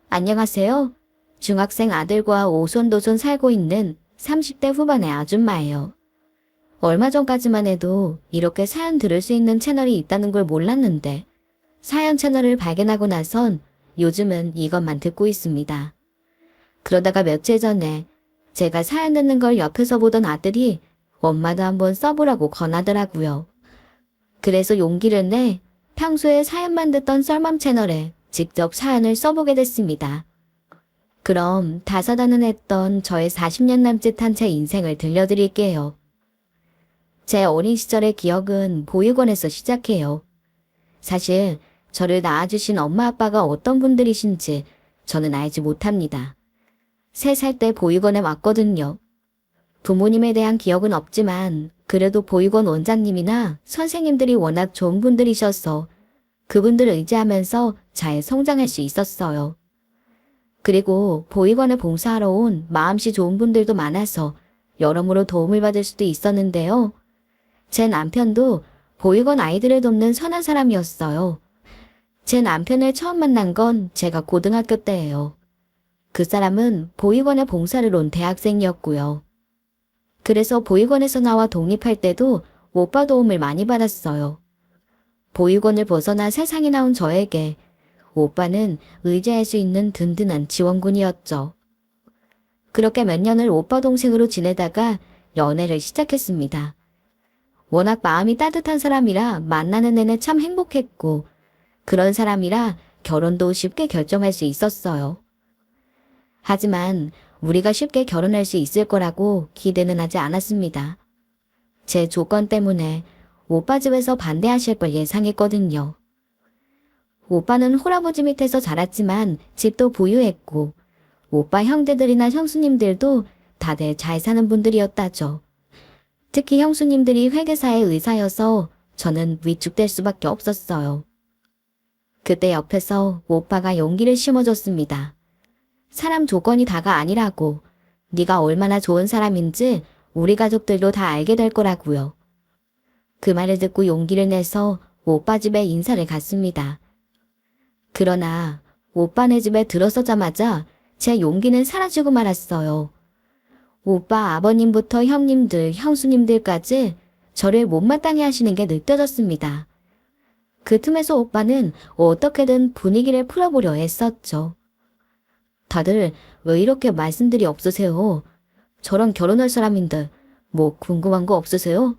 안녕하세요. 중학생 아들과 오손도손 살고 있는 30대 후반의 아줌마예요. 얼마 전까지만 해도 이렇게 사연 들을 수 있는 채널이 있다는 걸 몰랐는데 사연 채널을 발견하고 나선 요즘은 이것만 듣고 있습니다. 그러다가 며칠 전에 제가 사연 듣는 걸 옆에서 보던 아들이 엄마도 한번 써보라고 권하더라고요. 그래서 용기를 내 평소에 사연만 듣던 썰맘 채널에 직접 사연을 써보게 됐습니다. 그럼 다사다난했던 저의 40년 남짓한 제 인생을 들려드릴게요. 제 어린 시절의 기억은 보육원에서 시작해요. 사실 저를 낳아주신 엄마 아빠가 어떤 분들이신지 저는 알지 못합니다. 3살 때 보육원에 왔거든요. 부모님에 대한 기억은 없지만 그래도 보육원 원장님이나 선생님들이 워낙 좋은 분들이셔서 그분들을 의지하면서 잘 성장할 수 있었어요. 그리고 보육원에 봉사하러 온 마음씨 좋은 분들도 많아서 여러모로 도움을 받을 수도 있었는데요. 제 남편도 보육원 아이들을 돕는 선한 사람이었어요. 제 남편을 처음 만난 건 제가 고등학교 때예요. 그 사람은 보육원에 봉사를 온 대학생이었고요. 그래서 보육원에서 나와 독립할 때도 오빠 도움을 많이 받았어요. 보육원을 벗어나 세상에 나온 저에게 오빠는 의지할 수 있는 든든한 지원군이었죠. 그렇게 몇 년을 오빠 동생으로 지내다가 연애를 시작했습니다. 워낙 마음이 따뜻한 사람이라 만나는 내내 참 행복했고 그런 사람이라 결혼도 쉽게 결정할 수 있었어요. 하지만 우리가 쉽게 결혼할 수 있을 거라고 기대는 하지 않았습니다. 제 조건 때문에 오빠 집에서 반대하실 걸 예상했거든요. 오빠는 할아버지 밑에서 자랐지만 집도 부유했고 오빠 형제들이나 형수님들도 다들 잘 사는 분들이었다죠. 특히 형수님들이 회계사의 의사여서 저는 위축될 수밖에 없었어요. 그때 옆에서 오빠가 용기를 심어줬습니다. 사람 조건이 다가 아니라고. 네가 얼마나 좋은 사람인지 우리 가족들도 다 알게 될 거라고요. 그 말을 듣고 용기를 내서 오빠 집에 인사를 갔습니다. 그러나 오빠네 집에 들어서자마자 제 용기는 사라지고 말았어요. 오빠 아버님부터 형님들, 형수님들까지 저를 못마땅해 하시는 게 느껴졌습니다. 그 틈에서 오빠는 어떻게든 분위기를 풀어보려 했었죠. 다들 왜 이렇게 말씀들이 없으세요? 저랑 결혼할 사람인데 뭐 궁금한 거 없으세요?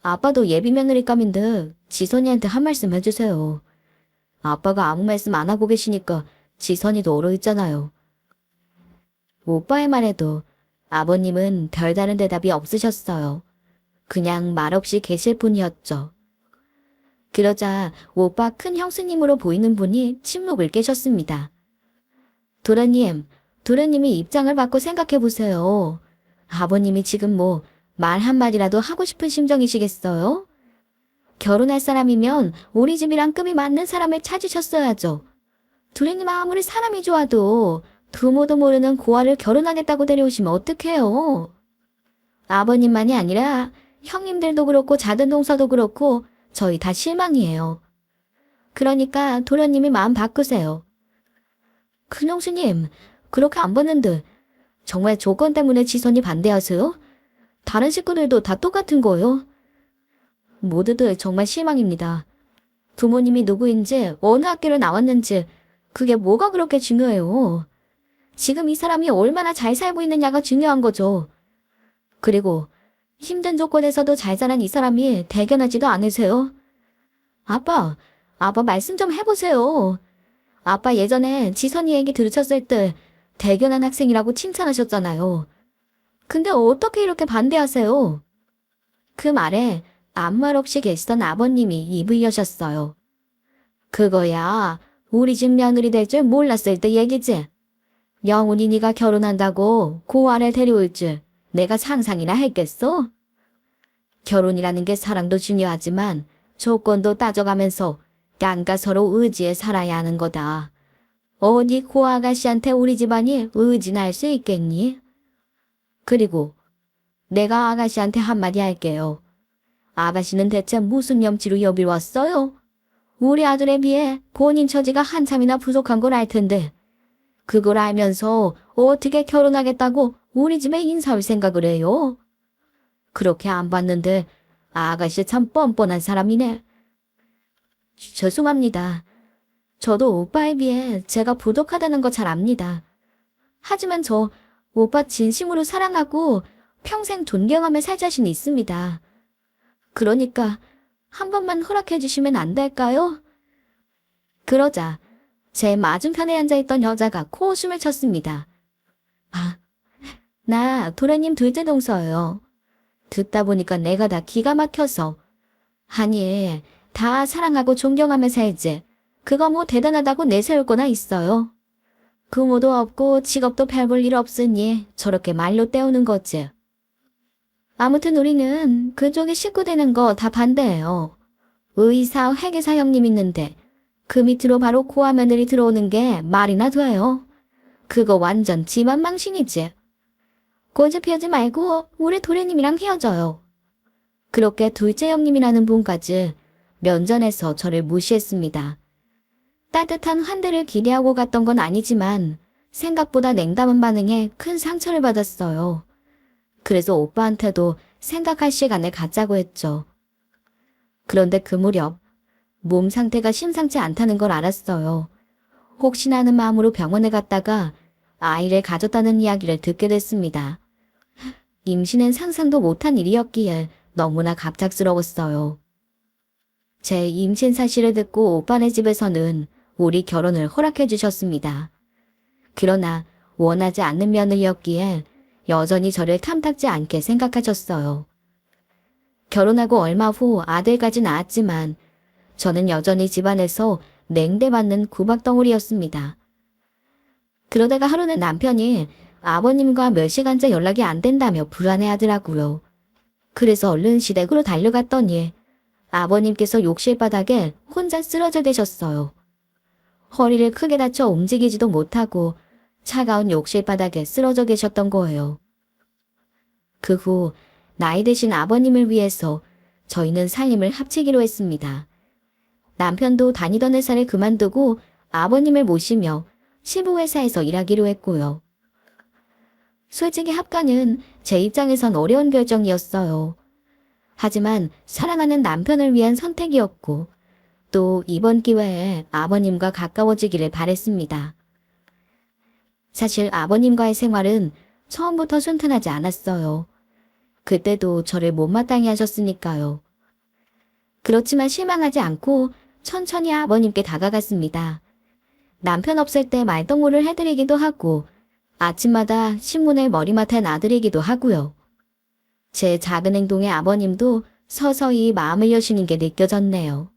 아빠도 예비 며느리감인데 지선이한테 한 말씀 해주세요. 아빠가 아무 말씀 안 하고 계시니까 지선이도 얼어있잖아요. 오빠의 말에도 아버님은 별다른 대답이 없으셨어요. 그냥 말없이 계실 뿐이었죠. 그러자 오빠 큰 형수님으로 보이는 분이 침묵을 깨셨습니다. 도련님이 입장을 바꿔 생각해보세요. 아버님이 지금 뭐 말 한마디라도 하고 싶은 심정이시겠어요? 결혼할 사람이면 우리 집이랑 급이 맞는 사람을 찾으셨어야죠. 도련님 아무리 사람이 좋아도 부모도 모르는 고아를 결혼하겠다고 데려오시면 어떡해요? 아버님만이 아니라 형님들도 그렇고 작은 동서도 그렇고 저희 다 실망이에요. 그러니까 도련님이 마음 바꾸세요. 큰형수님, 그렇게 안 봤는데 정말 조건 때문에 지선이 반대하세요? 다른 식구들도 다 똑같은 거예요? 모두들 정말 실망입니다. 부모님이 누구인지 어느 학교를 나왔는지 그게 뭐가 그렇게 중요해요. 지금 이 사람이 얼마나 잘 살고 있느냐가 중요한 거죠. 그리고 힘든 조건에서도 잘 자란 이 사람이 대견하지도 않으세요? 아빠 말씀 좀 해보세요. 아빠 예전에 지선이 얘기 들으셨을 때 대견한 학생이라고 칭찬하셨잖아요. 근데 어떻게 이렇게 반대하세요? 그 말에 아무 말 없이 계시던 아버님이 입을 여셨어요. 그거야 우리 집 며느리 될 줄 몰랐을 때 얘기지. 영훈이 네가 결혼한다고 고아를 데려올 줄 내가 상상이나 했겠어? 결혼이라는 게 사랑도 중요하지만 조건도 따져가면서 양가 서로 의지에 살아야 하는 거다. 어디 고 아가씨한테 우리 집안이 의진할 수 있겠니? 그리고 내가 아가씨한테 한마디 할게요. 아가씨는 대체 무슨 염치로 여길 왔어요? 우리 아들에 비해 본인 처지가 한참이나 부족한 걸 알 텐데 그걸 알면서 어떻게 결혼하겠다고 우리 집에 인사할 생각을 해요? 그렇게 안 봤는데 아가씨 참 뻔뻔한 사람이네. 죄송합니다. 저도 오빠에 비해 제가 부족하다는 거 잘 압니다. 하지만 저 오빠 진심으로 사랑하고 평생 존경하며 살 자신 있습니다. 그러니까 한 번만 허락해 주시면 안 될까요? 그러자 제 맞은편에 앉아있던 여자가 코웃음을 쳤습니다. 아, 나 도련님 둘째 동서예요. 듣다 보니까 내가 다 기가 막혀서. 아니, 다 사랑하고 존경하며 살지. 그거 뭐 대단하다고 내세울 거나 있어요. 부모도 없고 직업도 별 볼 일 없으니 저렇게 말로 때우는 거지. 아무튼 우리는 그쪽에 식구 되는 거 다 반대해요. 의사, 회계사 형님 있는데 그 밑으로 바로 고아 며느리 들어오는 게 말이나 돼요. 그거 완전 집안 망신이지. 고집 피우지 말고 우리 도련님이랑 헤어져요. 그렇게 둘째 형님이라는 분까지 면전에서 저를 무시했습니다. 따뜻한 환대를 기대하고 갔던 건 아니지만 생각보다 냉담한 반응에 큰 상처를 받았어요. 그래서 오빠한테도 생각할 시간을 갖자고 했죠. 그런데 그 무렵 몸 상태가 심상치 않다는 걸 알았어요. 혹시나 하는 마음으로 병원에 갔다가 아이를 가졌다는 이야기를 듣게 됐습니다. 임신은 상상도 못한 일이었기에 너무나 갑작스러웠어요. 제 임신 사실을 듣고 오빠네 집에서는 우리 결혼을 허락해 주셨습니다. 그러나 원하지 않는 며느리였기에 여전히 저를 탐탁지 않게 생각하셨어요. 결혼하고 얼마 후 아들까지 낳았지만 저는 여전히 집안에서 냉대받는 구박덩어리였습니다. 그러다가 하루는 남편이 아버님과 몇 시간째 연락이 안 된다며 불안해하더라고요. 그래서 얼른 시댁으로 달려갔더니 아버님께서 욕실 바닥에 혼자 쓰러져 계셨어요. 허리를 크게 다쳐 움직이지도 못하고 차가운 욕실 바닥에 쓰러져 계셨던 거예요. 그 후 나이 드신 아버님을 위해서 저희는 살림을 합치기로 했습니다. 남편도 다니던 회사를 그만두고 아버님을 모시며 시부회사에서 일하기로 했고요. 솔직히 합가는 제 입장에선 어려운 결정이었어요. 하지만 사랑하는 남편을 위한 선택이었고 또 이번 기회에 아버님과 가까워지기를 바랬습니다. 사실 아버님과의 생활은 처음부터 순탄하지 않았어요. 그때도 저를 못마땅해 하셨으니까요. 그렇지만 실망하지 않고 천천히 아버님께 다가갔습니다. 남편 없을 때 말동무를 해드리기도 하고 아침마다 신문에 머리맡에 놔드리기도 하고요. 제 작은 행동에 아버님도 서서히 마음을 여시는 게 느껴졌네요.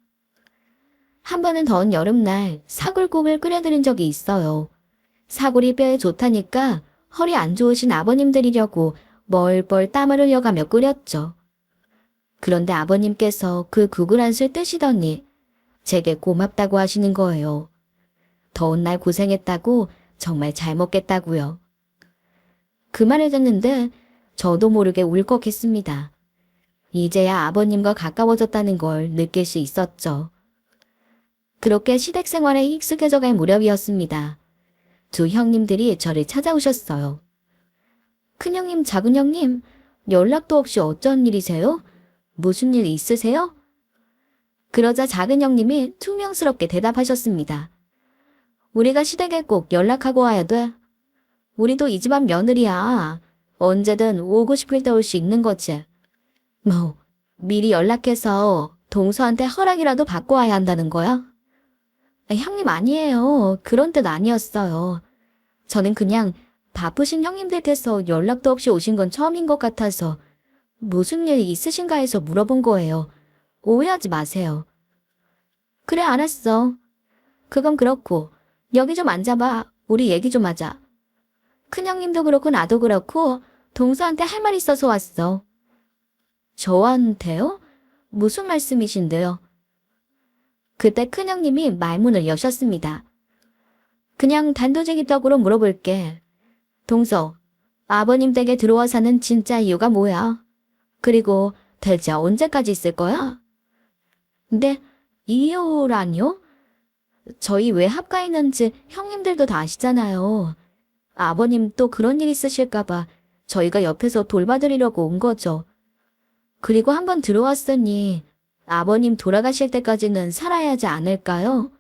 한 번은 더운 여름날 사골국을 끓여드린 적이 있어요. 사골이 뼈에 좋다니까 허리 안 좋으신 아버님 드리려고 멀뻘 땀을 흘려가며 끓였죠. 그런데 아버님께서 그 국을 한술 뜨시더니 제게 고맙다고 하시는 거예요. 더운 날 고생했다고 정말 잘 먹겠다고요. 그 말을 듣는데 저도 모르게 울컥했습니다. 이제야 아버님과 가까워졌다는 걸 느낄 수 있었죠. 그렇게 시댁 생활에 익숙해져갈 무렵이었습니다. 두 형님들이 저를 찾아오셨어요. 큰형님, 작은형님, 연락도 없이 어쩐 일이세요? 무슨 일 있으세요? 그러자 작은형님이 퉁명스럽게 대답하셨습니다. 우리가 시댁에 꼭 연락하고 와야 돼. 우리도 이 집안 며느리야. 언제든 오고 싶을 때 올 수 있는 거지. 뭐 미리 연락해서 동서한테 허락이라도 받고 와야 한다는 거야? 형님 아니에요. 그런 뜻 아니었어요. 저는 그냥 바쁘신 형님들께서 연락도 없이 오신 건 처음인 것 같아서 무슨 일 있으신가 해서 물어본 거예요. 오해하지 마세요. 그래 알았어. 그건 그렇고 여기 좀 앉아봐. 우리 얘기 좀 하자. 큰형님도 그렇고 나도 그렇고 동서한테 할 말 있어서 왔어. 저한테요? 무슨 말씀이신데요? 그때 큰형님이 말문을 여셨습니다. 그냥 단도직입적으로 물어볼게. 동서, 아버님 댁에 들어와 사는 진짜 이유가 뭐야? 그리고 대체 언제까지 있을 거야? 네, 이유라뇨? 저희 왜 합가 있는지 형님들도 다 아시잖아요. 아버님 또 그런 일 있으실까봐 저희가 옆에서 돌봐드리려고 온 거죠. 그리고 한번 들어왔으니 아버님 돌아가실 때까지는 살아야 하지 않을까요?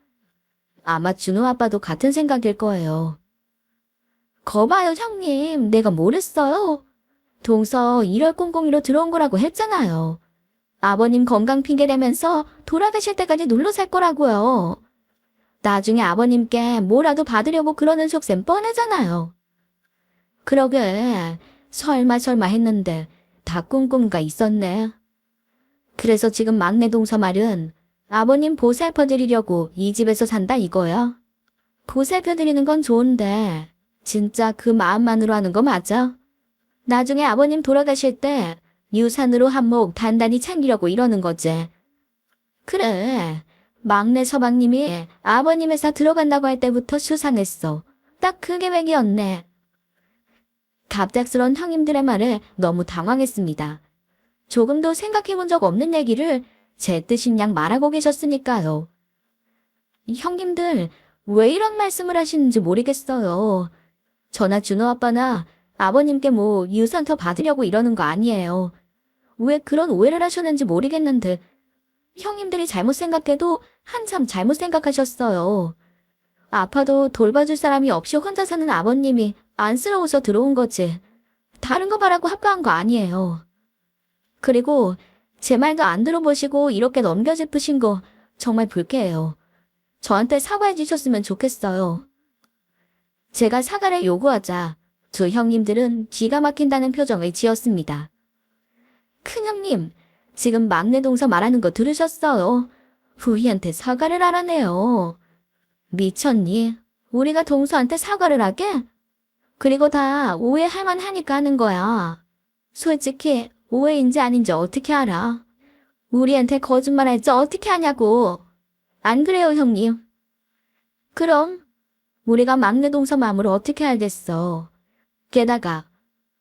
아마 준호 아빠도 같은 생각일 거예요. 거봐요, 형님. 내가 뭘 했어요? 동서 1월 002로 들어온 거라고 했잖아요. 아버님 건강 핑계 대면서 돌아가실 때까지 눌러 살 거라고요. 나중에 아버님께 뭐라도 받으려고 그러는 속셈 뻔하잖아요. 그러게 설마 했는데 다 꿈꿈가 있었네. 그래서 지금 막내 동서 말은 아버님 보살펴드리려고 이 집에서 산다 이거야. 보살펴드리는 건 좋은데 진짜 그 마음만으로 하는 거 맞아? 나중에 아버님 돌아가실 때 유산으로 한몫 단단히 챙기려고 이러는 거지. 그래. 막내 서방님이 아버님 회사 들어간다고 할 때부터 수상했어. 딱 그 계획이었네. 갑작스런 형님들의 말에 너무 당황했습니다. 조금도 생각해본 적 없는 얘기를 제 뜻인 양 말하고 계셨으니까요. 형님들, 왜 이런 말씀을 하시는지 모르겠어요. 저나 준호 아빠나 아버님께 뭐 유산 더 받으려고 이러는 거 아니에요. 왜 그런 오해를 하셨는지 모르겠는데 형님들이 잘못 생각해도 한참 잘못 생각하셨어요. 아파도 돌봐줄 사람이 없이 혼자 사는 아버님이 안쓰러워서 들어온 거지. 다른 거 바라고 합가한 거 아니에요. 그리고 제 말도 안 들어보시고 이렇게 넘겨짚으신 거 정말 불쾌해요. 저한테 사과해 주셨으면 좋겠어요. 제가 사과를 요구하자 두 형님들은 기가 막힌다는 표정을 지었습니다. 큰형님, 지금 막내 동서 말하는 거 들으셨어요? 후희한테 사과를 하라네요. 미쳤니? 우리가 동서한테 사과를 하게? 그리고 다 오해할 만하니까 하는 거야. 솔직히 오해인지 아닌지 어떻게 알아? 우리한테 거짓말할지 어떻게 하냐고. 안 그래요, 형님? 그럼 우리가 막내 동서 마음을 어떻게 알겠어. 게다가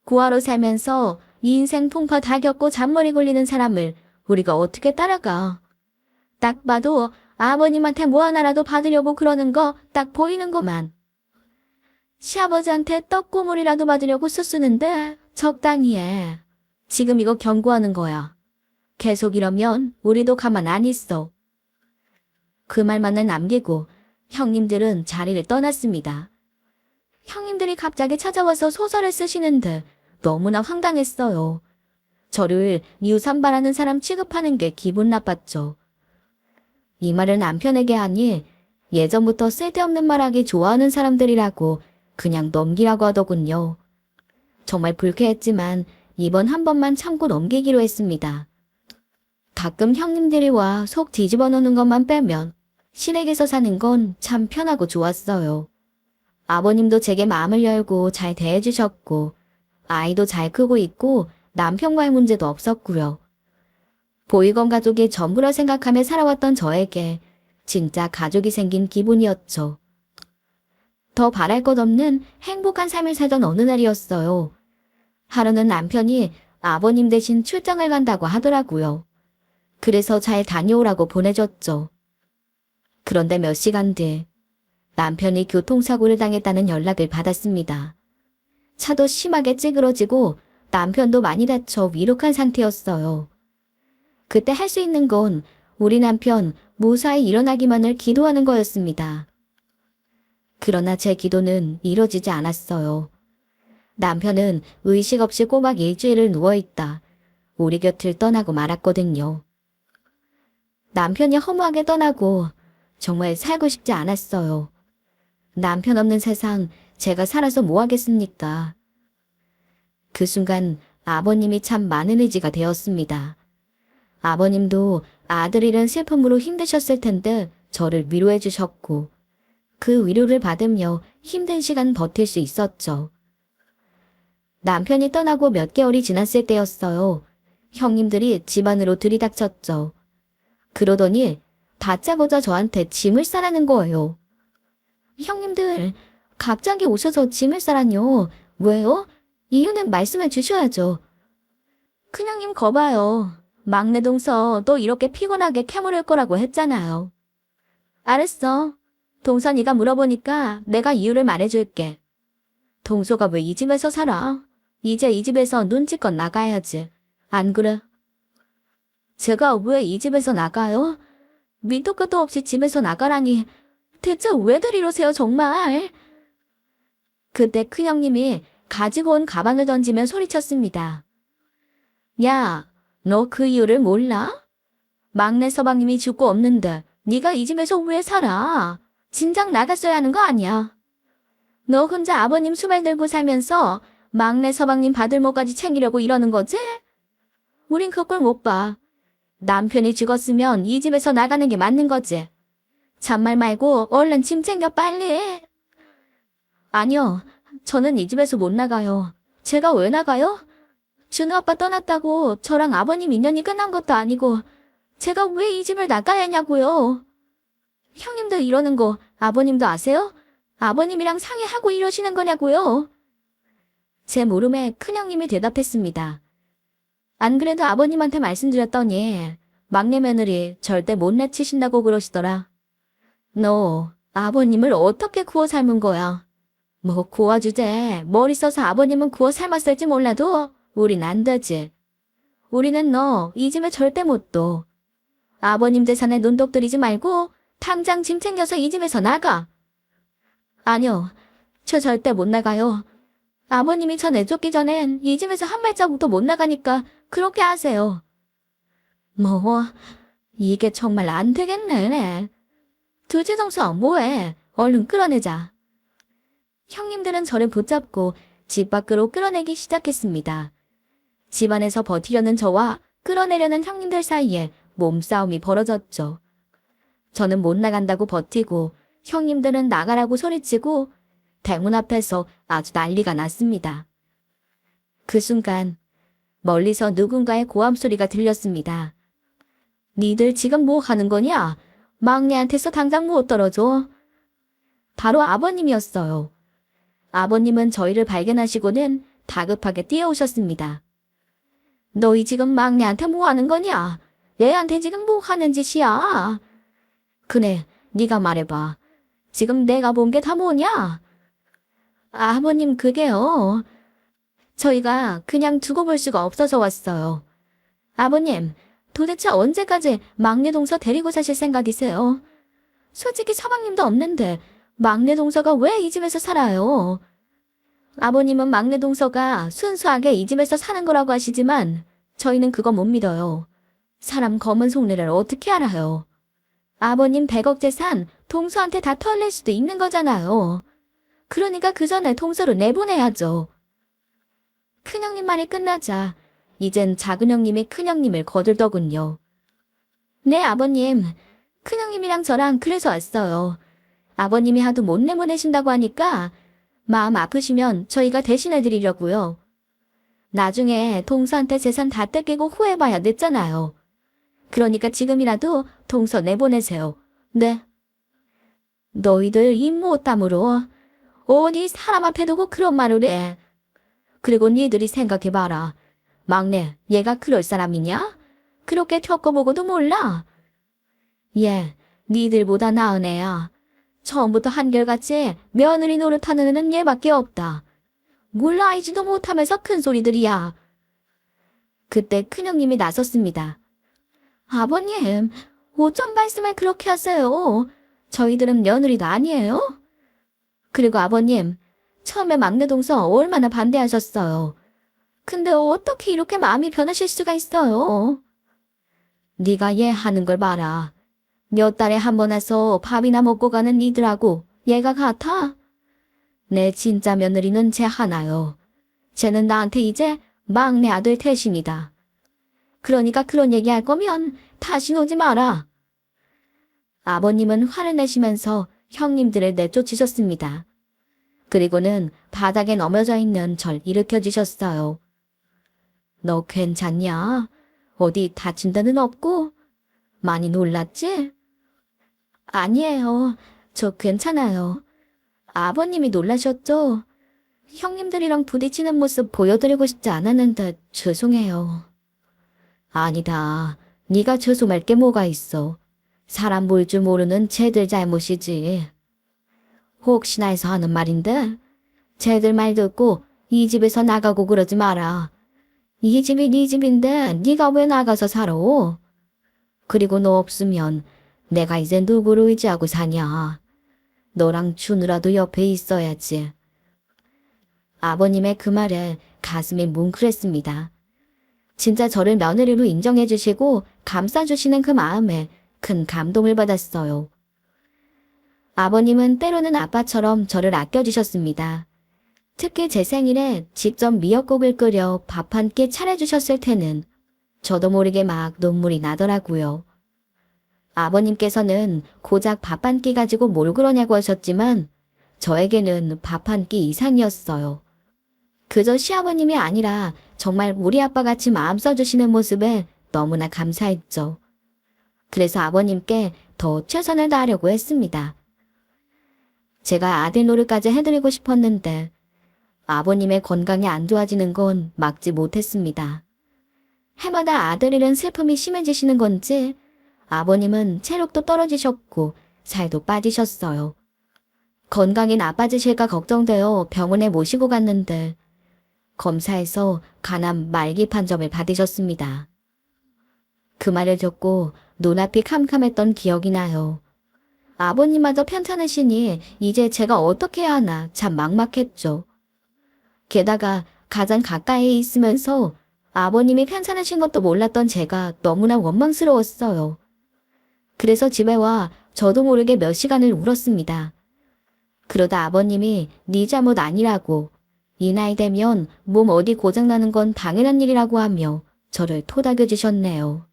고아로 살면서 인생 풍파 다 겪고 잔머리 굴리는 사람을 우리가 어떻게 따라가. 딱 봐도 아버님한테 뭐 하나라도 받으려고 그러는 거 딱 보이는구만. 시아버지한테 떡고물이라도 받으려고 쓰쓰는데 적당히 해. 지금 이거 경고하는 거야. 계속 이러면 우리도 가만 안 있어. 그 말만은 남기고 형님들은 자리를 떠났습니다. 형님들이 갑자기 찾아와서 소설을 쓰시는데 너무나 황당했어요. 저를 유산바라는 사람 취급하는 게 기분 나빴죠. 이 말을 남편에게 하니 예전부터 쓸데없는 말하기 좋아하는 사람들이라고 그냥 넘기라고 하더군요. 정말 불쾌했지만 이번 한 번만 참고 넘기기로 했습니다. 가끔 형님들이 와 속 뒤집어 놓는 것만 빼면 시댁에서 사는 건 참 편하고 좋았어요. 아버님도 제게 마음을 열고 잘 대해주셨고 아이도 잘 크고 있고 남편과의 문제도 없었고요. 보이건 가족이 전부라 생각하며 살아왔던 저에게 진짜 가족이 생긴 기분이었죠. 더 바랄 것 없는 행복한 삶을 살던 어느 날이었어요. 하루는 남편이 아버님 대신 출장을 간다고 하더라고요. 그래서 잘 다녀오라고 보내줬죠. 그런데 몇 시간 뒤 남편이 교통사고를 당했다는 연락을 받았습니다. 차도 심하게 찌그러지고 남편도 많이 다쳐 위록한 상태였어요. 그때 할 수 있는 건 우리 남편 무사히 일어나기만을 기도하는 거였습니다. 그러나 제 기도는 이뤄지지 않았어요. 남편은 의식 없이 꼬박 일주일을 누워있다 우리 곁을 떠나고 말았거든요. 남편이 허무하게 떠나고 정말 살고 싶지 않았어요. 남편 없는 세상 제가 살아서 뭐 하겠습니까? 그 순간 아버님이 참 많은 의지가 되었습니다. 아버님도 아들 잃은 슬픔으로 힘드셨을 텐데 저를 위로해 주셨고 그 위로를 받으며 힘든 시간 버틸 수 있었죠. 남편이 떠나고 몇 개월이 지났을 때였어요. 형님들이 집 안으로 들이닥쳤죠. 그러더니 다짜고짜 저한테 짐을 싸라는 거예요. 형님들, 갑자기 오셔서 짐을 싸라뇨. 왜요? 이유는 말씀해 주셔야죠. 큰형님 거봐요. 막내 동서 너 이렇게 피곤하게 캐물을 거라고 했잖아요. 알았어. 동서 네가 물어보니까 내가 이유를 말해줄게. 동서가 왜 이 집에서 살아? 이제 이 집에서 눈치껏 나가야지. 안 그래? 제가 왜 이 집에서 나가요? 밑도 끝도 없이 집에서 나가라니. 대체 왜들 이러세요 정말? 그때 큰형님이 가지고 온 가방을 던지며 소리쳤습니다. 야, 너 그 이유를 몰라? 막내 서방님이 죽고 없는데 네가 이 집에서 왜 살아? 진작 나갔어야 하는 거 아니야. 너 혼자 아버님 수발 들고 살면서 막내 서방님 받을 뭐까지 챙기려고 이러는 거지? 우린 그걸 못 봐. 남편이 죽었으면 이 집에서 나가는 게 맞는 거지. 잔말 말고 얼른 짐 챙겨 빨리. 아니요, 저는 이 집에서 못 나가요. 제가 왜 나가요? 준우 아빠 떠났다고 저랑 아버님 인연이 끝난 것도 아니고 제가 왜 이 집을 나가야 하냐고요. 형님들 이러는 거 아버님도 아세요? 아버님이랑 상의하고 이러시는 거냐고요. 제 물음에 큰형님이 대답했습니다. 안 그래도 아버님한테 말씀드렸더니 막내 며느리 절대 못 내치신다고 그러시더라. 너 아버님을 어떻게 구워 삶은 거야? 뭐 구워주제. 머리 써서 아버님은 구워 삶았을지 몰라도 우린 안 되지. 우리는 너 이 집에 절대 못 둬. 아버님 재산에 눈독 들이지 말고 당장 짐 챙겨서 이 집에서 나가. 아니요, 저 절대 못 나가요. 아버님이 저 내쫓기 전엔 이 집에서 한 발자국도 못 나가니까 그렇게 하세요. 뭐, 이게 정말 안 되겠네. 두지동서 뭐해? 얼른 끌어내자. 형님들은 저를 붙잡고 집 밖으로 끌어내기 시작했습니다. 집 안에서 버티려는 저와 끌어내려는 형님들 사이에 몸싸움이 벌어졌죠. 저는 못 나간다고 버티고 형님들은 나가라고 소리치고 대문 앞에서 아주 난리가 났습니다. 그 순간 멀리서 누군가의 고함 소리가 들렸습니다. 니들 지금 뭐 하는 거냐? 막내한테서 당장 못 떨어져. 바로 아버님이었어요. 아버님은 저희를 발견하시고는 다급하게 뛰어오셨습니다. 너희 지금 막내한테 뭐 하는 거냐? 얘한테 지금 뭐 하는 짓이야? 그래, 네가 말해봐. 지금 내가 본 게 다 뭐냐? 아버님 그게요. 저희가 그냥 두고 볼 수가 없어서 왔어요. 아버님, 도대체 언제까지 막내 동서 데리고 사실 생각이세요? 솔직히 서방님도 없는데 막내 동서가 왜 이 집에서 살아요? 아버님은 막내 동서가 순수하게 이 집에서 사는 거라고 하시지만 저희는 그거 못 믿어요. 사람 검은 속내를 어떻게 알아요? 아버님 100억 재산 동서한테 다 털릴 수도 있는 거잖아요. 그러니까 그 전에 동서를 내보내야죠. 큰형님 말이 끝나자 이젠 작은형님이 큰형님을 거들더군요. 네 아버님, 큰형님이랑 저랑 그래서 왔어요. 아버님이 하도 못 내보내신다고 하니까 마음 아프시면 저희가 대신해드리려고요. 나중에 동서한테 재산 다 뺏기고 후회봐야 늦잖아요. 그러니까 지금이라도 동서 내보내세요. 네. 너희들 입못 다물어. 어디 사람 앞에 두고 그런 말을 해. 그리고 니들이 생각해봐라. 막내, 얘가 그럴 사람이냐? 그렇게 겪어보고도 몰라? 얘, 니들보다 나은 애야. 처음부터 한결같이 며느리 노릇하는 애는 얘밖에 없다. 뭘 알지도 못하면서 큰 소리들이야. 그때 큰형님이 나섰습니다. 아버님, 어쩜 말씀을 그렇게 하세요? 저희들은 며느리도 아니에요? 그리고 아버님, 처음에 막내 동서 얼마나 반대하셨어요. 근데 어떻게 이렇게 마음이 변하실 수가 있어요? 네가 얘 하는 걸 봐라. 몇 달에 한 번 와서 밥이나 먹고 가는 니들하고 얘가 같아? 내 진짜 며느리는 쟤 하나요. 쟤는 나한테 이제 막내 아들 대신이다. 그러니까 그런 얘기 할 거면 다시 오지 마라. 아버님은 화를 내시면서 형님들을 내쫓으셨습니다. 그리고는 바닥에 넘어져 있는 절 일으켜 주셨어요. 너 괜찮냐? 어디 다친 데는 없고? 많이 놀랐지? 아니에요. 저 괜찮아요. 아버님이 놀라셨죠? 형님들이랑 부딪히는 모습 보여드리고 싶지 않았는데 죄송해요. 아니다. 네가 죄송할 게 뭐가 있어. 사람 볼 줄 모르는 쟤들 잘못이지. 혹시나 해서 하는 말인데 쟤들 말 듣고 이 집에서 나가고 그러지 마라. 이 집이 네 집인데 네가 왜 나가서 살아? 그리고 너 없으면 내가 이제 누구를 의지하고 사냐. 너랑 주느라도 옆에 있어야지. 아버님의 그 말에 가슴이 뭉클했습니다. 진짜 저를 며느리로 인정해 주시고 감싸주시는 그 마음에 큰 감동을 받았어요. 아버님은 때로는 아빠처럼 저를 아껴주셨습니다. 특히 제 생일에 직접 미역국을 끓여 밥 한 끼 차려주셨을 때는 저도 모르게 막 눈물이 나더라고요. 아버님께서는 고작 밥 한 끼 가지고 뭘 그러냐고 하셨지만 저에게는 밥 한 끼 이상이었어요. 그저 시아버님이 아니라 정말 우리 아빠같이 마음 써주시는 모습에 너무나 감사했죠. 그래서 아버님께 더 최선을 다하려고 했습니다. 제가 아들 노릇까지 해드리고 싶었는데 아버님의 건강이 안 좋아지는 건 막지 못했습니다. 해마다 아들 잃은 슬픔이 심해지시는 건지 아버님은 체력도 떨어지셨고 살도 빠지셨어요. 건강이 나빠지실까 걱정되어 병원에 모시고 갔는데 검사에서 간암 말기 판정을 받으셨습니다. 그 말을 듣고 눈앞이 캄캄했던 기억이 나요. 아버님마저 편찮으시니 이제 제가 어떻게 해야 하나 참 막막했죠. 게다가 가장 가까이 있으면서 아버님이 편찮으신 것도 몰랐던 제가 너무나 원망스러웠어요. 그래서 집에 와 저도 모르게 몇 시간을 울었습니다. 그러다 아버님이 네 잘못 아니라고, 이 나이 되면 몸 어디 고장나는 건 당연한 일이라고 하며 저를 토닥여 주셨네요.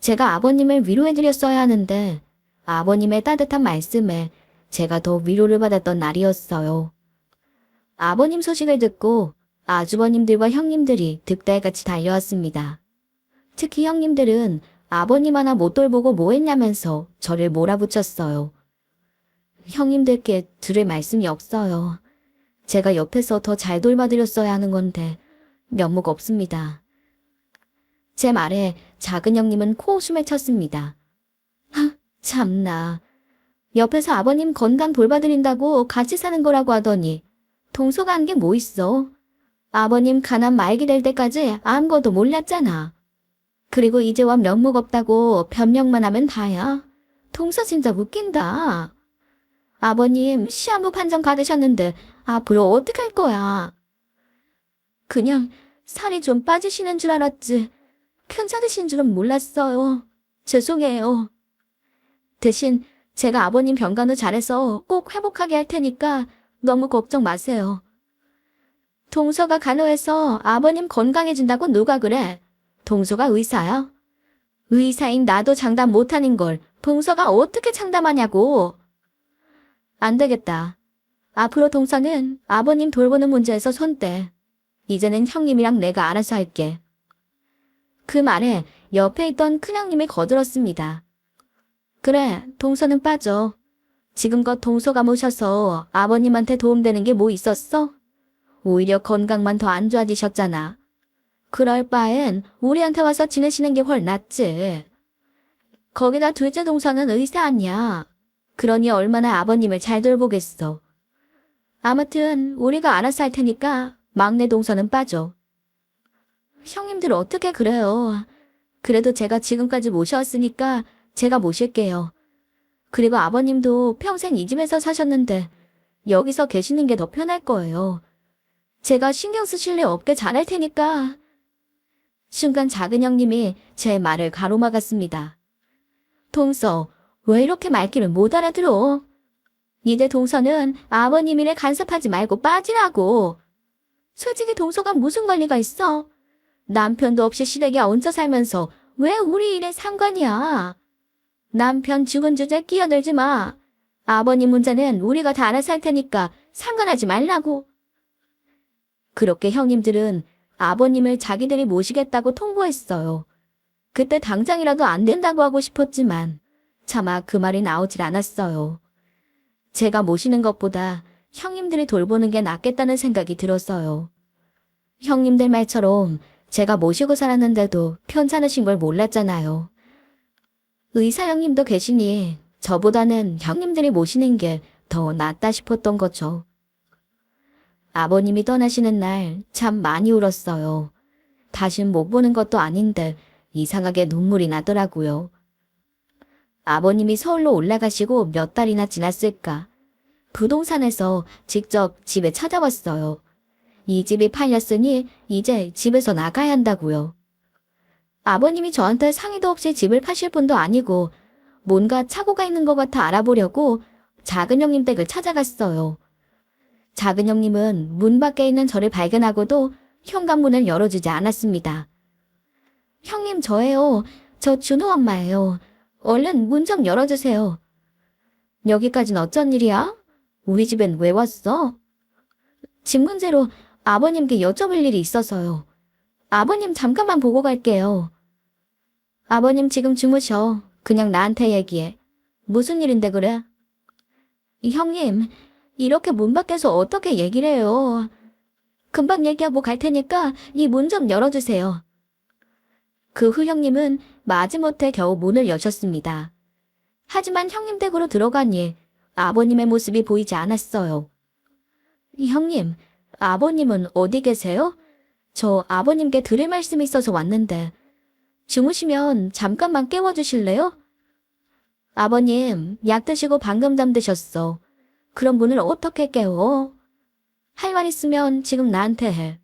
제가 아버님을 위로해드렸어야 하는데 아버님의 따뜻한 말씀에 제가 더 위로를 받았던 날이었어요. 아버님 소식을 듣고 아주버님들과 형님들이 득달같이 달려왔습니다. 특히 형님들은 아버님 하나 못 돌보고 뭐 했냐면서 저를 몰아붙였어요. 형님들께 들을 말씀이 없어요. 제가 옆에서 더 잘 돌봐드렸어야 하는 건데 면목 없습니다. 제 말에 작은 형님은 코웃음을 쳤습니다. 참나. 옆에서 아버님 건강 돌봐드린다고 같이 사는 거라고 하더니 동서가 한 게 뭐 있어? 아버님 가난 말기 될 때까지 아무것도 몰랐잖아. 그리고 이제 와 면목 없다고 변명만 하면 다야. 동서 진짜 웃긴다. 아버님 시한부 판정 받으셨는데 앞으로 어떻게 할 거야? 그냥 살이 좀 빠지시는 줄 알았지. 괜찮으신 줄은 몰랐어요. 죄송해요. 대신 제가 아버님 병간호 잘해서 꼭 회복하게 할 테니까 너무 걱정 마세요. 동서가 간호해서 아버님 건강해진다고 누가 그래? 동서가 의사야? 의사인 나도 장담 못하는 걸 동서가 어떻게 장담하냐고. 안 되겠다. 앞으로 동서는 아버님 돌보는 문제에서 손 떼. 이제는 형님이랑 내가 알아서 할게. 그 말에 옆에 있던 큰형님이 거들었습니다. 그래, 동서는 빠져. 지금껏 동서가 모셔서 아버님한테 도움되는 게 뭐 있었어? 오히려 건강만 더 안 좋아지셨잖아. 그럴 바엔 우리한테 와서 지내시는 게 훨 낫지. 거기다 둘째 동서는 의사 아니야. 그러니 얼마나 아버님을 잘 돌보겠어. 아무튼 우리가 알아서 할 테니까 막내 동서는 빠져. 형님들 어떻게 그래요. 그래도 제가 지금까지 모셔왔으니까 제가 모실게요. 그리고 아버님도 평생 이 집에서 사셨는데 여기서 계시는 게 더 편할 거예요. 제가 신경 쓰실 일 없게 잘할 테니까. 순간 작은 형님이 제 말을 가로막았습니다. 동서, 왜 이렇게 말귀를 못 알아들어? 이제 동서는 아버님 일에 간섭하지 말고 빠지라고. 솔직히 동서가 무슨 권리가 있어? 남편도 없이 시댁에 얹혀 살면서 왜 우리 일에 상관이야? 남편 죽은 주제 끼어들지 마. 아버님 문제는 우리가 다 알아서 할 테니까 상관하지 말라고. 그렇게 형님들은 아버님을 자기들이 모시겠다고 통보했어요. 그때 당장이라도 안 된다고 하고 싶었지만 차마 그 말이 나오질 않았어요. 제가 모시는 것보다 형님들이 돌보는 게 낫겠다는 생각이 들었어요. 형님들 말처럼 제가 모시고 살았는데도 편찮으신 걸 몰랐잖아요. 의사 형님도 계시니 저보다는 형님들이 모시는 게 더 낫다 싶었던 거죠. 아버님이 떠나시는 날 참 많이 울었어요. 다신 못 보는 것도 아닌데 이상하게 눈물이 나더라고요. 아버님이 서울로 올라가시고 몇 달이나 지났을까. 부동산에서 직접 집에 찾아왔어요. 이 집이 팔렸으니 이제 집에서 나가야 한다고요. 아버님이 저한테 상의도 없이 집을 파실 분도 아니고 뭔가 착오가 있는 것 같아 알아보려고 작은 형님 댁을 찾아갔어요. 작은 형님은 문 밖에 있는 저를 발견하고도 현관문을 열어주지 않았습니다. 형님 저예요. 저 준호 엄마예요. 얼른 문 좀 열어주세요. 여기까진 어쩐 일이야? 우리 집엔 왜 왔어? 집 문제로 아버님께 여쭤볼 일이 있어서요. 아버님 잠깐만 보고 갈게요. 아버님 지금 주무셔. 그냥 나한테 얘기해. 무슨 일인데 그래? 형님, 이렇게 문 밖에서 어떻게 얘기를 해요? 금방 얘기하고 갈 테니까 이 문 좀 열어주세요. 그 후 형님은 마지못해 겨우 문을 여셨습니다. 하지만 형님 댁으로 들어가니 아버님의 모습이 보이지 않았어요. 형님, 아버님은 어디 계세요? 저 아버님께 드릴 말씀이 있어서 왔는데 주무시면 잠깐만 깨워주실래요? 아버님, 약 드시고 방금 잠드셨어. 그럼 문을 어떻게 깨워? 할 말 있으면 지금 나한테 해.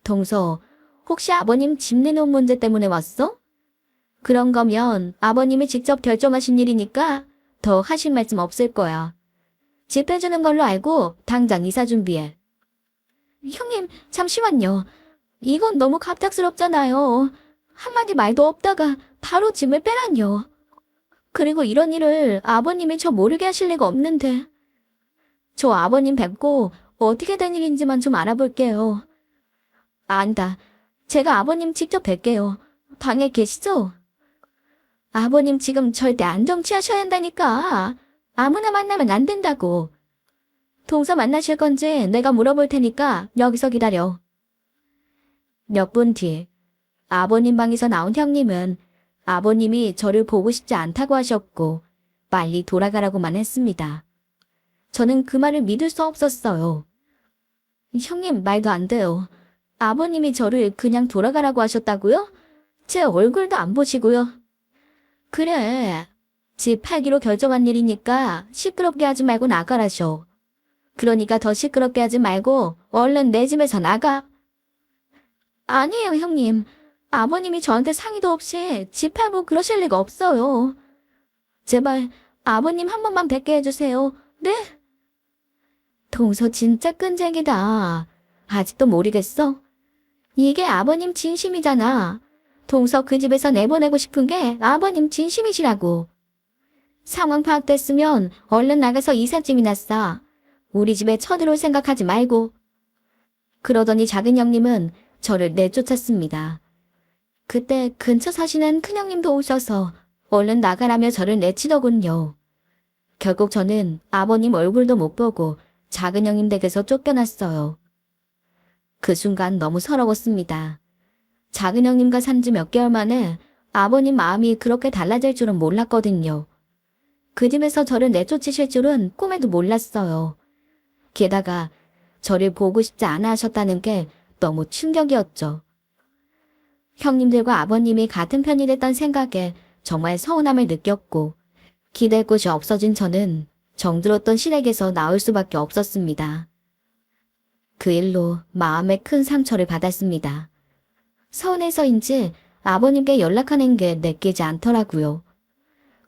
동서, 혹시 아버님 집 내놓은 문제 때문에 왔어? 그런 거면 아버님이 직접 결정하신 일이니까 더 하실 말씀 없을 거야. 집 해주는 걸로 알고 당장 이사 준비해. 형님, 잠시만요. 이건 너무 갑작스럽잖아요. 한마디 말도 없다가 바로 짐을 빼라뇨. 그리고 이런 일을 아버님이 저 모르게 하실 리가 없는데. 저 아버님 뵙고 어떻게 된 일인지만 좀 알아볼게요. 안다. 제가 아버님 직접 뵐게요. 방에 계시죠? 아버님 지금 절대 안정 취하셔야 한다니까. 아무나 만나면 안 된다고. 동서 만나실 건지 내가 물어볼 테니까 여기서 기다려. 몇 분 뒤 아버님 방에서 나온 형님은 아버님이 저를 보고 싶지 않다고 하셨고 빨리 돌아가라고만 했습니다. 저는 그 말을 믿을 수 없었어요. 형님 말도 안 돼요. 아버님이 저를 그냥 돌아가라고 하셨다고요? 제 얼굴도 안 보시고요. 그래. 집 팔기로 결정한 일이니까 시끄럽게 하지 말고 나가라셔. 그러니까 더 시끄럽게 하지 말고 얼른 내 집에서 나가. 아니에요, 형님. 아버님이 저한테 상의도 없이 집 팔고 그러실 리가 없어요. 제발 아버님 한 번만 뵙게 해주세요. 네? 동서 진짜 끈질기다. 아직도 모르겠어? 이게 아버님 진심이잖아. 동서 그 집에서 내보내고 싶은 게 아버님 진심이시라고. 상황 파악됐으면 얼른 나가서 이삿짐이나 싸. 우리 집에 쳐들어올 생각하지 말고. 그러더니 작은 형님은 저를 내쫓았습니다. 그때 근처 사시는 큰형님도 오셔서 얼른 나가라며 저를 내치더군요. 결국 저는 아버님 얼굴도 못 보고 작은 형님 댁에서 쫓겨났어요. 그 순간 너무 서러웠습니다. 작은 형님과 산 지 몇 개월 만에 아버님 마음이 그렇게 달라질 줄은 몰랐거든요. 그 집에서 저를 내쫓으실 줄은 꿈에도 몰랐어요. 게다가 저를 보고 싶지 않아 하셨다는 게 너무 충격이었죠. 형님들과 아버님이 같은 편이 됐다는 생각에 정말 서운함을 느꼈고 기댈 곳이 없어진 저는 정들었던 시댁에서 나올 수밖에 없었습니다. 그 일로 마음에 큰 상처를 받았습니다. 서운해서인지 아버님께 연락하는 게 내키지 않더라고요.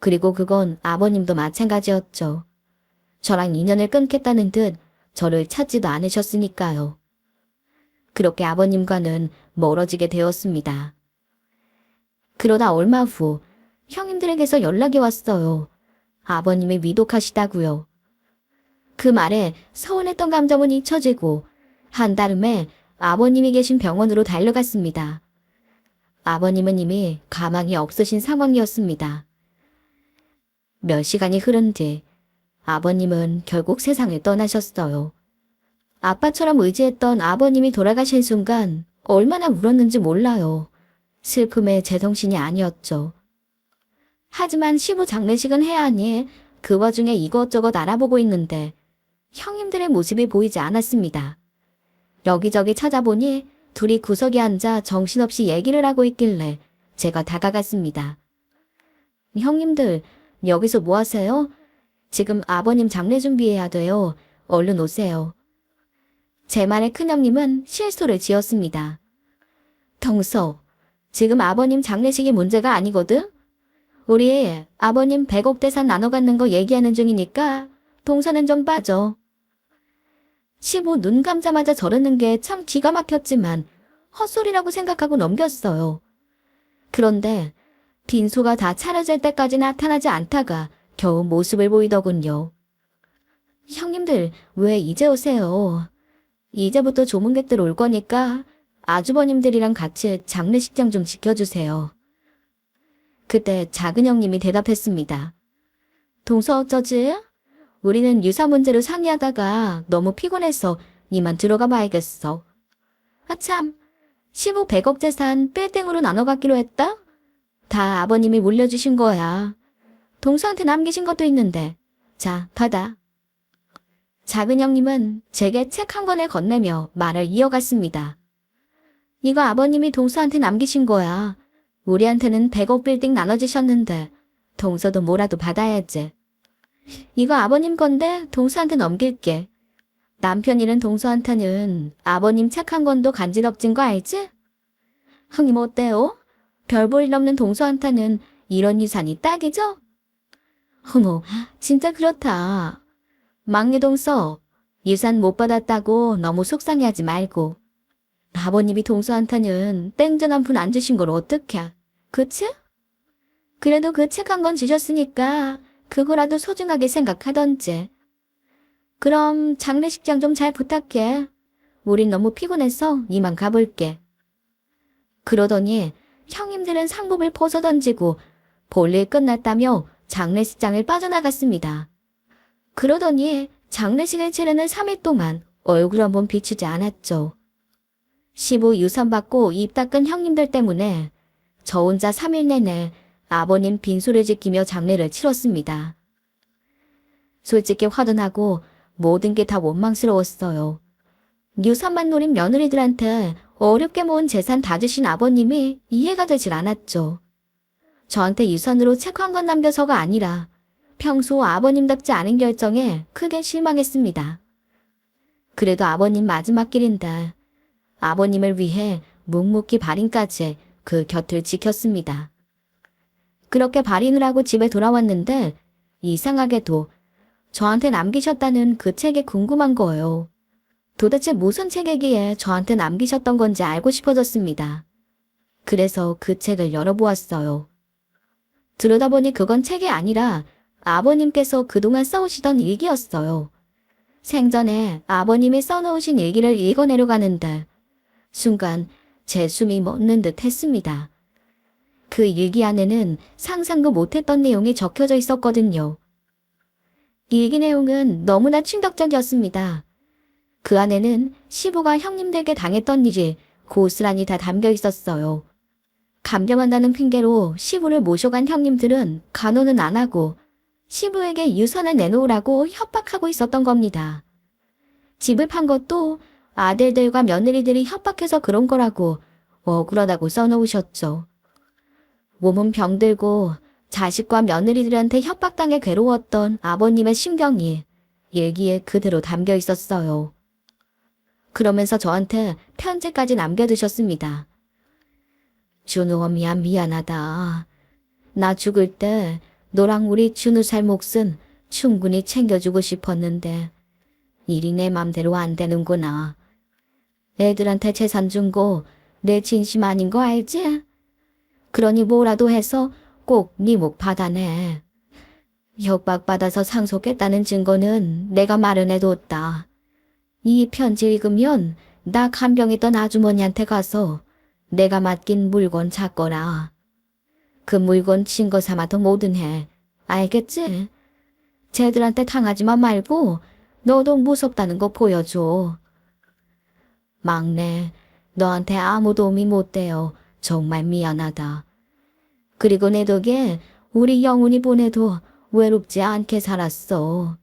그리고 그건 아버님도 마찬가지였죠. 저랑 인연을 끊겠다는 듯 저를 찾지도 않으셨으니까요. 그렇게 아버님과는 멀어지게 되었습니다. 그러다 얼마 후 형님들에게서 연락이 왔어요. 아버님이 위독하시다고요. 그 말에 서운했던 감정은 잊혀지고 한달음에 아버님이 계신 병원으로 달려갔습니다. 아버님은 이미 가망이 없으신 상황이었습니다. 몇 시간이 흐른 뒤 아버님은 결국 세상을 떠나셨어요. 아빠처럼 의지했던 아버님이 돌아가신 순간 얼마나 울었는지 몰라요. 슬픔에 제정신이 아니었죠. 하지만 시부 장례식은 해야 하니 그 와중에 이것저것 알아보고 있는데 형님들의 모습이 보이지 않았습니다. 여기저기 찾아보니 둘이 구석에 앉아 정신없이 얘기를 하고 있길래 제가 다가갔습니다. 형님들, 여기서 뭐 하세요? 지금 아버님 장례 준비해야 돼요. 얼른 오세요. 제 말에 큰형님은 실소를 지었습니다. 동서, 지금 아버님 장례식이 문제가 아니거든? 우리 아버님 100억 대산 나눠 갖는 거 얘기하는 중이니까 동서는 좀 빠져. 시부 눈 감자마자 저러는 게 참 기가 막혔지만 헛소리라고 생각하고 넘겼어요. 그런데 빈소가 다 차려질 때까지 나타나지 않다가 겨우 모습을 보이더군요. 형님들, 왜 이제 오세요? 이제부터 조문객들 올 거니까 아주버님들이랑 같이 장례식장 좀 지켜주세요. 그때 작은 형님이 대답했습니다. 동서 어쩌지? 우리는 유사 문제로 상의하다가 너무 피곤해서 이만 들어가 봐야겠어. 아참, 시부 100억 재산 빌딩으로 나눠 갖기로 했다? 다 아버님이 물려주신 거야. 동서한테 남기신 것도 있는데. 자, 받아. 작은 형님은 제게 책 한 권을 건네며 말을 이어갔습니다. 이거 아버님이 동서한테 남기신 거야. 우리한테는 100억 빌딩 나눠주셨는데 동서도 뭐라도 받아야지. 이거 아버님 건데 동서한테 넘길게. 남편 잃은 동서한테는 아버님 책 한 권도 간지럽진 거 알지? 형님 어때요? 별 볼 일 없는 동서한테는 이런 유산이 딱이죠? 어머, 진짜 그렇다. 막내 동서, 유산 못 받았다고 너무 속상해하지 말고. 아버님이 동서한테는 땡전 한 푼 안 주신 걸 어떡해? 그치? 그래도 그 책 한 권 주셨으니까 그거라도 소중하게 생각하던지. 그럼 장례식장 좀 잘 부탁해. 우린 너무 피곤해서 이만 가볼게. 그러더니 형님들은 상복을 벗어던지고 볼일 끝났다며 장례식장을 빠져나갔습니다. 그러더니 장례식을 치르는 3일 동안 얼굴 한번 비추지 않았죠. 시부 유산 받고 입 닦은 형님들 때문에 저 혼자 3일 내내 아버님 빈소를 지키며 장례를 치렀습니다. 솔직히 화도 나고 모든 게 다 원망스러웠어요. 유산만 노린 며느리들한테 어렵게 모은 재산 다 주신 아버님이 이해가 되질 않았죠. 저한테 유산으로 책 한 권 남겨서가 아니라 평소 아버님답지 않은 결정에 크게 실망했습니다. 그래도 아버님 마지막 길인데 아버님을 위해 묵묵히 발인까지 그 곁을 지켰습니다. 그렇게 발인을 하고 집에 돌아왔는데 이상하게도 저한테 남기셨다는 그 책이 궁금한 거예요. 도대체 무슨 책이기에 저한테 남기셨던 건지 알고 싶어졌습니다. 그래서 그 책을 열어보았어요. 들여다보니 그건 책이 아니라 아버님께서 그동안 써오시던 일기였어요. 생전에 아버님이 써놓으신 일기를 읽어내려 가는데 순간 제 숨이 멎는 듯 했습니다. 그 일기 안에는 상상도 못했던 내용이 적혀져 있었거든요. 일기 내용은 너무나 충격적이었습니다. 그 안에는 시부가 형님들께 당했던 일이 고스란히 다 담겨 있었어요. 감경한다는 핑계로 시부를 모셔간 형님들은 간호는 안 하고 시부에게 유산을 내놓으라고 협박하고 있었던 겁니다. 집을 판 것도 아들들과 며느리들이 협박해서 그런 거라고 억울하다고 써놓으셨죠. 몸은 병들고 자식과 며느리들한테 협박당해 괴로웠던 아버님의 심경이 일기에 그대로 담겨 있었어요. 그러면서 저한테 편지까지 남겨두셨습니다. 준우 언니야 미안하다. 나 죽을 때 너랑 우리 준우 살 몫은 충분히 챙겨주고 싶었는데 일이 내 맘대로 안 되는구나. 애들한테 재산 준 거 내 진심 아닌 거 알지? 그러니 뭐라도 해서 꼭 네 목 받아내. 협박받아서 상속했다는 증거는 내가 마련해뒀다. 이 편지 읽으면 나 간병했던 아주머니한테 가서 내가 맡긴 물건 찾거라. 그 물건 증거 삼아도 뭐든 해. 알겠지? 쟤들한테 당하지만 말고 너도 무섭다는 거 보여줘. 막내, 너한테 아무 도움이 못 돼요. 정말 미안하다. 그리고 내 덕에 우리 영훈이 보내도 외롭지 않게 살았어.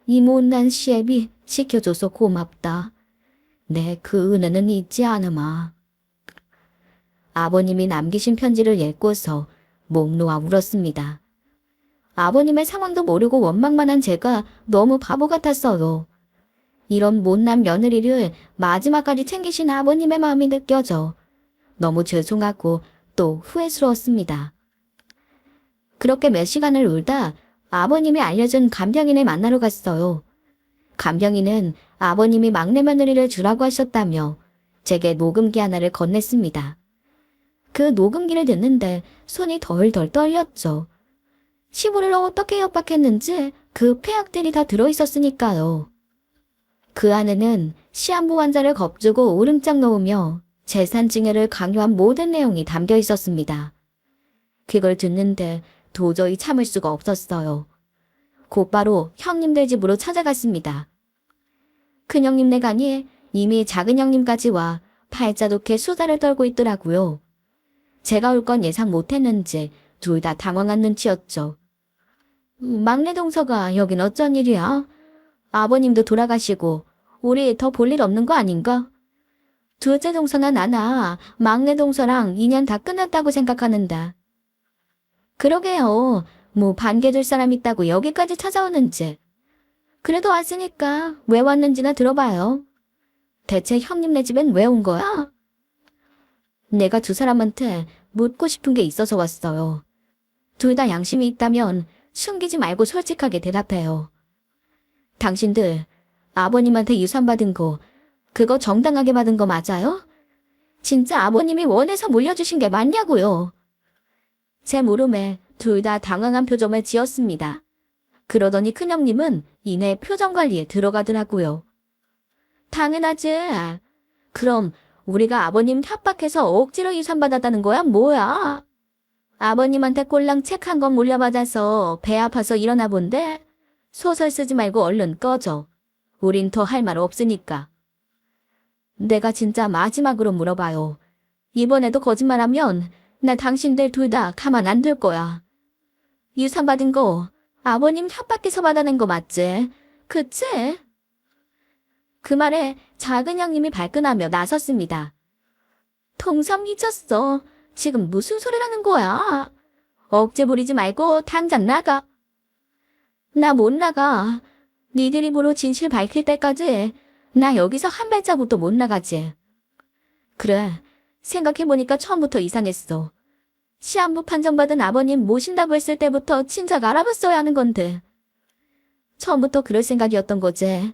이 못난 시애비 지켜줘서 고맙다. 내 그 은혜는 잊지 않으마. 아버님이 남기신 편지를 읽고서 목 놓아 울었습니다. 아버님의 상황도 모르고 원망만 한 제가 너무 바보 같았어요. 이런 못난 며느리를 마지막까지 챙기신 아버님의 마음이 느껴져 너무 죄송하고 또 후회스러웠습니다. 그렇게 몇 시간을 울다 아버님이 알려준 간병인을 만나러 갔어요. 간병인은 아버님이 막내 며느리를 주라고 하셨다며 제게 녹음기 하나를 건넸습니다. 그 녹음기를 듣는데 손이 덜덜 떨렸죠. 시부를 어떻게 협박했는지 그 폐악들이 다 들어있었으니까요. 그 안에는 시한부 환자를 겁주고 오름짝 놓으며 재산증여를 강요한 모든 내용이 담겨 있었습니다. 그걸 듣는데 도저히 참을 수가 없었어요. 곧바로 형님들 집으로 찾아갔습니다. 큰 형님네 가니 이미 작은 형님까지 와 팔자독해 수다를 떨고 있더라고요. 제가 올 건 예상 못했는지 둘 다 당황한 눈치였죠. 막내 동서가 여긴 어쩐 일이야? 아버님도 돌아가시고 우리 더 볼 일 없는 거 아닌가? 둘째 동서나 나나 막내 동서랑 인연 다 끝났다고 생각하는데. 그러게요. 뭐 반겨줄 사람 있다고 여기까지 찾아오는지. 그래도 왔으니까 왜 왔는지나 들어봐요. 대체 형님네 집엔 왜 온 거야? 내가 두 사람한테 묻고 싶은 게 있어서 왔어요. 둘 다 양심이 있다면 숨기지 말고 솔직하게 대답해요. 당신들 아버님한테 유산 받은 거 그거 정당하게 받은 거 맞아요? 진짜 아버님이 원해서 물려주신 게 맞냐고요? 제 물음에 둘 다 당황한 표정을 지었습니다. 그러더니 큰형님은 이내 표정 관리에 들어가더라고요. 당연하지. 그럼 우리가 아버님 협박해서 억지로 유산 받았다는 거야 뭐야? 아버님한테 꼴랑 책 한 권 물려받아서 배 아파서 일어나 본데 소설 쓰지 말고 얼른 꺼져. 우린 더 할 말 없으니까. 내가 진짜 마지막으로 물어봐요. 이번에도 거짓말하면 나 당신들 둘 다 가만 안 둘 거야. 유산 받은 거 아버님 협박해서 받아낸 거 맞지? 그치? 그 말에 작은 형님이 발끈하며 나섰습니다. 동선 미쳤어. 지금 무슨 소리라는 거야? 억지 부리지 말고 당장 나가. 나 못 나가. 니들 입으로 진실 밝힐 때까지 나 여기서 한 발자국도 못 나가지. 그래, 생각해보니까 처음부터 이상했어. 시한부 판정받은 아버님 모신다고 했을 때부터 진작 알아봤어야 하는 건데. 처음부터 그럴 생각이었던 거지.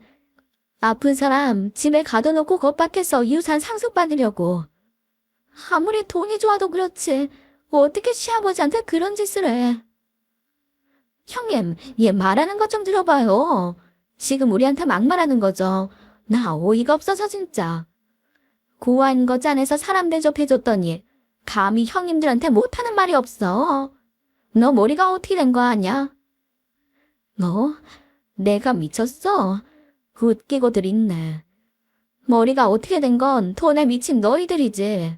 아픈 사람 집에 가둬놓고 겁박해서 유산 상속받으려고. 아무리 돈이 좋아도 그렇지 어떻게 시아버지한테 그런 짓을 해. 형님, 얘 말하는 것 좀 들어봐요. 지금 우리한테 막말하는 거죠. 나 어이가 없어서 진짜. 고아인 거 짠해서 사람 대접해줬더니 감히 형님들한테 못하는 말이 없어. 너 머리가 어떻게 된 거 아냐? 너? 내가 미쳤어? 웃기고들 있네. 머리가 어떻게 된 건 돈에 미친 너희들이지.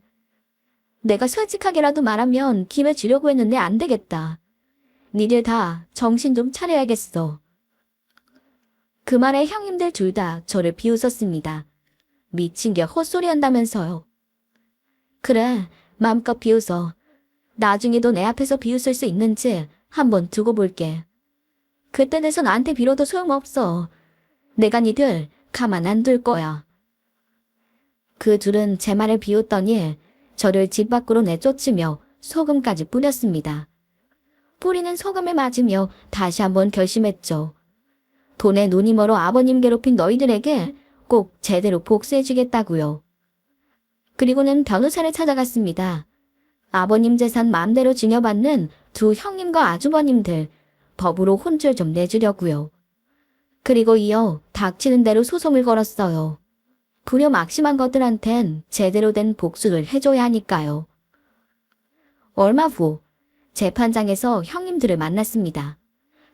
내가 솔직하게라도 말하면 기회 주려고 했는데 안 되겠다. 니들 다 정신 좀 차려야겠어. 그 말에 형님들 둘 다 저를 비웃었습니다. 미친 게 헛소리 한다면서요. 그래, 마음껏 비웃어. 나중에도 내 앞에서 비웃을 수 있는지 한번 두고 볼게. 그때 돼서 나한테 빌어도 소용없어. 내가 니들 가만 안 둘 거야. 그 둘은 제 말을 비웃더니 저를 집 밖으로 내쫓으며 소금까지 뿌렸습니다. 뿌리는 소금에 맞으며 다시 한번 결심했죠. 돈에 눈이 멀어 아버님 괴롭힌 너희들에게 꼭 제대로 복수해주겠다고요. 그리고는 변호사를 찾아갔습니다. 아버님 재산 마음대로 증여받는 두 형님과 아주버님들 법으로 혼쭐 좀 내주려고요. 그리고 이어 닥치는 대로 소송을 걸었어요. 불효 막심한 것들한텐 제대로 된 복수를 해줘야 하니까요. 얼마 후 재판장에서 형님들을 만났습니다.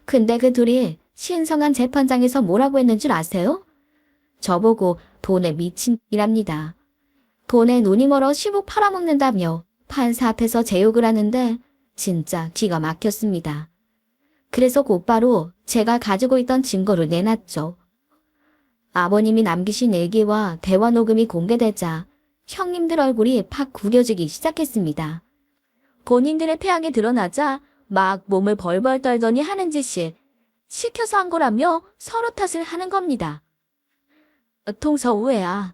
근데 그 둘이 신성한 재판장에서 뭐라고 했는 줄 아세요? 저보고 돈에 미친이랍니다. 돈에 눈이 멀어 10억 팔아먹는다며 판사 앞에서 제 욕을 하는데 진짜 기가 막혔습니다. 그래서 곧바로 제가 가지고 있던 증거를 내놨죠. 아버님이 남기신 일기와 대화 녹음이 공개되자 형님들 얼굴이 팍 구겨지기 시작했습니다. 본인들의 패악이 드러나자 막 몸을 벌벌 떨더니 하는 짓이 시켜서 한 거라며 서로 탓을 하는 겁니다. 동서 우애야.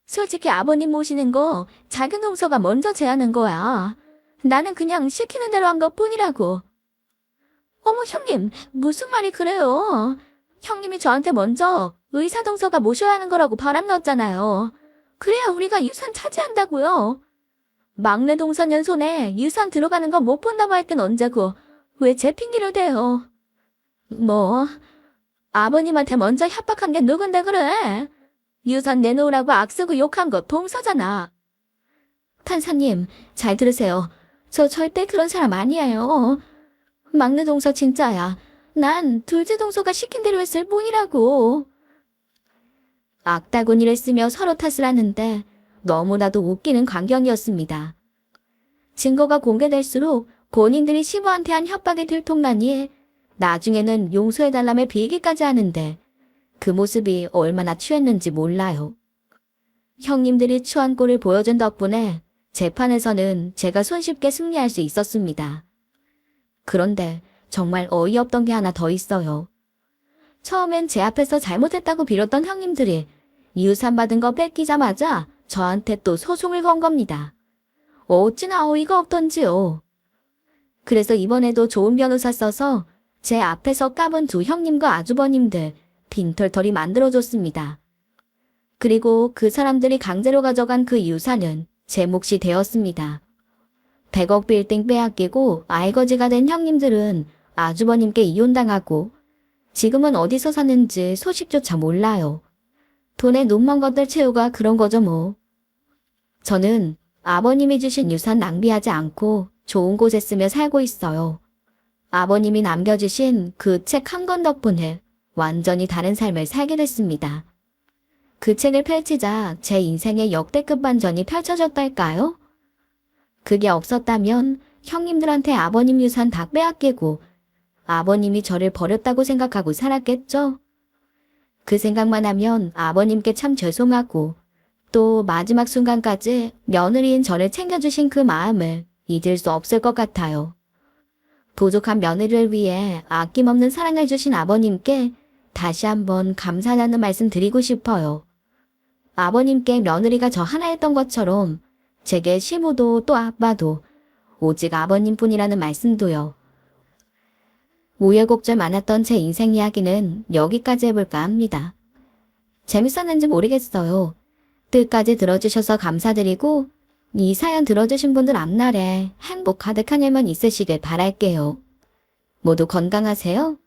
솔직히 아버님 모시는 거 작은 동서가 먼저 제안한 거야. 나는 그냥 시키는 대로 한 것뿐이라고. 어머 형님, 무슨 말이 그래요. 형님이 저한테 먼저 의사 동서가 모셔야 하는 거라고 바람 넣었잖아요. 그래야 우리가 유산 차지한다고요. 막내 동서년 손에 유산 들어가는 거 못 본다고 할 땐 언제고 왜 제 핑계를 대요. 뭐 아버님한테 먼저 협박한 게 누군데 그래. 유산 내놓으라고 악쓰고 욕한 거 동서잖아. 판사님, 잘 들으세요. 저 절대 그런 사람 아니에요. 막내 동서 진짜야. 난 둘째 동서가 시킨 대로 했을 뿐이라고. 악다구니를 쓰며 서로 탓을 하는데 너무나도 웃기는 광경이었습니다. 증거가 공개될수록 본인들이 시부한테 한 협박이 들통나니 나중에는 용서해달라며 빌기까지 하는데 그 모습이 얼마나 취했는지 몰라요. 형님들이 추한 꼴을 보여준 덕분에 재판에서는 제가 손쉽게 승리할 수 있었습니다. 그런데 정말 어이없던 게 하나 더 있어요. 처음엔 제 앞에서 잘못했다고 빌었던 형님들이 유산 받은 거 뺏기자마자 저한테 또 소송을 건 겁니다. 어찌나 어이가 없던지요. 그래서 이번에도 좋은 변호사 써서 제 앞에서 까본 두 형님과 아주버님들 빈털털이 만들어줬습니다. 그리고 그 사람들이 강제로 가져간 그 유산은 제 몫이 되었습니다. 100억 빌딩 빼앗기고 알거지가 된 형님들은 아주버님께 이혼당하고 지금은 어디서 사는지 소식조차 몰라요. 돈에 눈 먼 것들 채우가 그런 거죠 뭐. 저는 아버님이 주신 유산 낭비하지 않고 좋은 곳에 쓰며 살고 있어요. 아버님이 남겨주신 그 책 한 권 덕분에 완전히 다른 삶을 살게 됐습니다. 그 책을 펼치자 제 인생의 역대급 반전이 펼쳐졌달까요? 그게 없었다면 형님들한테 아버님 유산 다 빼앗기고 아버님이 저를 버렸다고 생각하고 살았겠죠? 그 생각만 하면 아버님께 참 죄송하고 또 마지막 순간까지 며느리인 저를 챙겨주신 그 마음을 잊을 수 없을 것 같아요. 부족한 며느리를 위해 아낌없는 사랑을 주신 아버님께 다시 한번 감사하다는 말씀 드리고 싶어요. 아버님께 며느리가 저 하나였던 것처럼 제게 시부도 또 아빠도 오직 아버님뿐이라는 말씀도요. 우여곡절 많았던 제 인생 이야기는 여기까지 해볼까 합니다. 재밌었는지 모르겠어요. 끝까지 들어주셔서 감사드리고 이 사연 들어주신 분들 앞날에 행복 가득한 일만 있으시길 바랄게요. 모두 건강하세요.